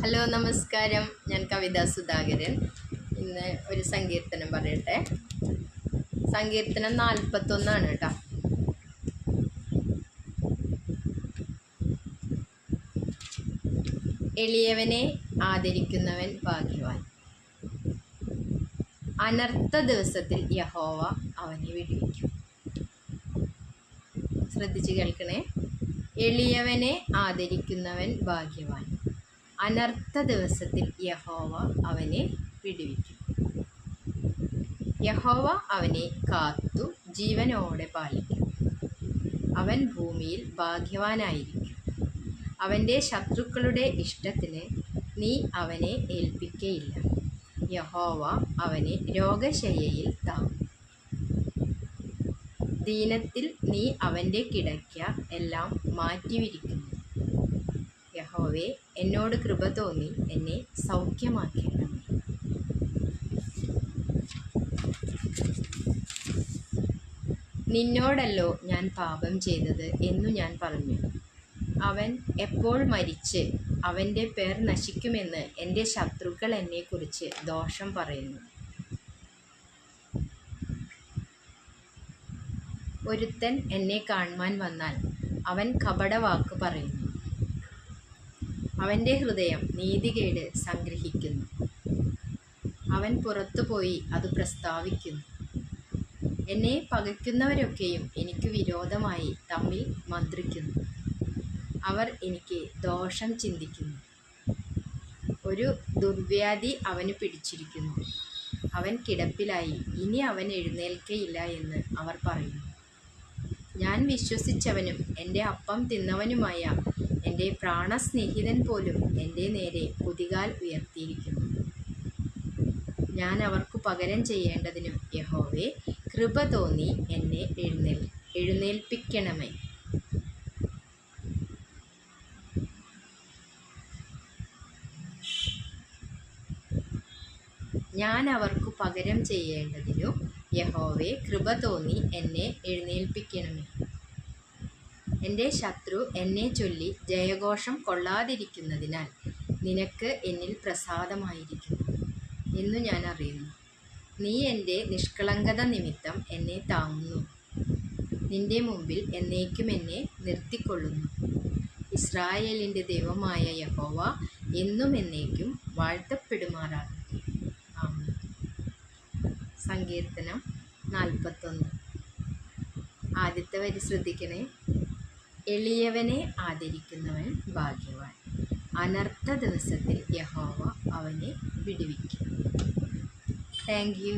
Hello നമസ്കാരം, ഞാൻ കവിത സുധാകരൻ. ഇന്ന് ഒരു സങ്കീർത്തനം പറയട്ടെ. സങ്കീർത്തനം 41 കേട്ടോ. എളിയവനെ ആദരിക്കുന്നവൻ ഭാഗ്യവാൻ. അനർത്ഥ ദിവസത്തിൽ യഹോവ അവനെ വിടുവിക്കും. ശ്രദ്ധിച്ച് കേൾക്കണേ. എളിയവനെ ആദരിക്കുന്നവൻ ഭാഗ്യവാൻ. അനർത്ഥ ദിവസത്തിൽ യഹോവ അവനെ വിടുവിക്കും. യഹോവ അവനെ കാത്തു ജീവനോടെ പാലിക്കും. അവൻ ഭൂമിയിൽ ഭാഗ്യവാനായിരിക്കും. അവൻ്റെ ശത്രുക്കളുടെ ഇഷ്ടത്തിന് നീ അവനെ ഏൽപ്പിക്കയില്ല. യഹോവ അവനെ രോഗശയ്യയിൽ താങ്ങും. ദീനത്തിൽ നീ അവൻ്റെ കിടക്ക എല്ലാം മാറ്റിവിരിക്കുന്നു. യഹോവേ, എന്നോട് കൃപ തോന്നി എന്നെ സൗഖ്യമാക്കണമേ. നിന്നോടല്ലോ ഞാൻ പാപം ചെയ്തത് എന്നു ഞാൻ പറഞ്ഞു. അവൻ എപ്പോൾ മരിച്ച് അവൻ്റെ പേർ നശിക്കുമെന്ന് എൻ്റെ ശത്രുക്കൾ എന്നെക്കുറിച്ച് ദോഷം പറയുന്നു. ഒരുത്തൻ എന്നെ കാണുവാൻ വന്നാൽ അവൻ കപടവാക്ക് പറയുന്നു. അവൻ്റെ ഹൃദയം നീതികേട് സംഗ്രഹിക്കുന്നു. അവൻ പുറത്തുപോയി അത് പ്രസ്താവിക്കുന്നു. എന്നെ പകയ്ക്കുന്നവരൊക്കെയും എനിക്ക് വിരോധമായി തമ്മിൽ മന്ത്രിക്കുന്നു. അവർ എനിക്ക് ദോഷം ചിന്തിക്കുന്നു. ഒരു ദുർവ്യാധി അവന് പിടിച്ചിരിക്കുന്നു. അവൻ കിടപ്പിലായി, ഇനി അവൻ എഴുന്നേൽക്കയില്ല എന്ന് അവർ പറയുന്നു. ഞാൻ വിശ്വസിച്ചവനും എൻ്റെ അപ്പം തിന്നവനുമായ എൻ്റെ പ്രാണസ്നേഹിതൻ പോലും എൻ്റെ നേരെ കുതികാൽ ഉയർത്തിയിരിക്കുന്നു. ഞാൻ അവർക്ക് പകരം ചെയ്യേണ്ടതിനും യഹോവേ, കൃപ തോന്നി എന്നെ എഴുന്നേൽപ്പിക്കണമേ. ഞാൻ അവർക്ക് പകരം ചെയ്യേണ്ടതിനു യഹോവേ, കൃപ തോന്നി എന്നെ എഴുന്നേൽപ്പിക്കണമേ. എൻ്റെ ശത്രു എന്നെ ചൊല്ലി ജയഘോഷം കൊള്ളാതിരിക്കുന്നതിനാൽ നിനക്ക് എന്നിൽ പ്രസാദമായിരിക്കുന്നു എന്നു ഞാൻ അറിയുന്നു. നീ എൻ്റെ നിഷ്കളങ്കത നിമിത്തം എന്നെ താങ്ങുന്നു. നിന്റെ മുമ്പിൽ എന്നേക്കും എന്നെ നിർത്തിക്കൊള്ളുന്നു. ഇസ്രായേലിൻ്റെ ദൈവമായ യഹോവ എന്നും എന്നേക്കും വാഴ്ത്തപ്പെടുമാറാകട്ടെ. ആമേൻ. സങ്കീർത്തനം 41. ആദ്യത്തെ വരി ശ്രദ്ധിക്കണേ. എളിയവനെ ആദരിക്കുന്നവൻ ഭാഗ്യവാൻ. അനർത്ഥ ദിവസത്തിൽ യഹോവ അവനെ വിടുവിക്കും. Thank you.